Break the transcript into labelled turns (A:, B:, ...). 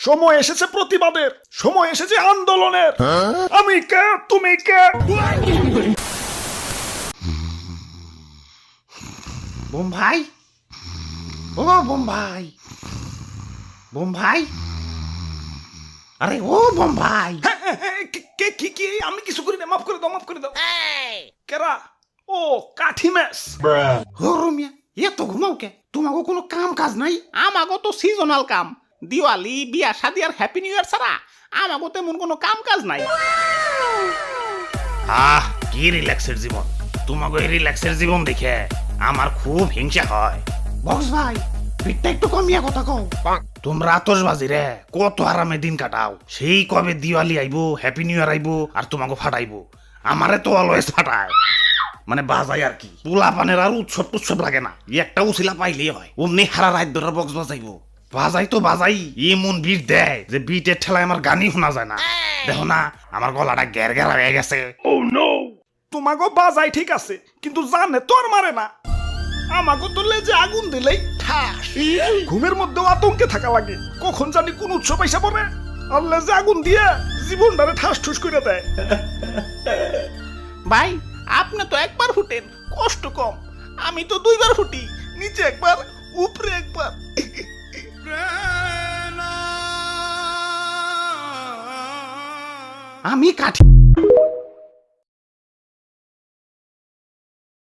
A: সময় এসেছে প্রতিবাদের, সময় এসেছে আন্দোলনের। আমি কে, তুমি কে? বোম্বাই, ও বোম্বাই, বোম্বাই, আরে ও বোম্বাই। কে কি কি? আমি কিছু করি না, মাফ করে দাও, মাফ করে দাও। কেরা? ও কাঠি মেস। ও রুমিয়া, এত ঘুমাও কে? তোমাকে কোনো কাম কাজ নাই?
B: আমাগো তো সিজনাল কাম, দিওয়ালি, বিয়া শাদি আর হ্যাপি নিউ ইয়ার ছাড়া আমাগো তেমন কোনো কাম কাজ নাই।
A: আহ, কি রিল্যাক্সের জীবন! তোমাকে এই রিল্যাক্সের জীবন দেখে আমার খুব হিংসা হয়। বক্স ভাই, পিঠটা একটু কমিয়া কথা কও। তোমরা আতশবাজি রে কত আরামে দিন কাটাও। সেই কবে দিওয়ালি আইবো, হ্যাপি নিউ ইয়ার আইবো, আর তোমাকে ফাটাইবো। আমারে তো অলওয়েজ ফাটায়, মানে বাজাই আর কি। পোলা পানের আর উৎসব টুৎসব লাগে না, একটা উছিলা পাইলেই হয়। অমনি হারা রাত ধরে বক্স বাজাইবো। বাজাই তো বাজাই, এমন বিট দেয় যে বিটের ঠেলায় আমার গানই শোনা যায় না। দেখো না, আমার গলাটা গ্যার গ্যারা হয়ে গেছে। ও নো! তোমাকে বাজাই ঠিক আছে, কিন্তু জানে তোর মারে না। আমাকে তো লেজে আগুন দিলেই ঠাস। ঘুমের মধ্যেও আতঙ্কে থাকা লাগে, কখন জানি কোন উৎসব আইসা পড়ে আর লেজে আগুন দিয়ে জীবনটারে ঠাস ঠুস করে দেয়।
B: ভাই, আপনি তো একবার ফুটেন, কষ্ট কম। আমি তো দুইবার ফুটি, নিচে একবার, উপরে একবার।
A: আমি কাঠি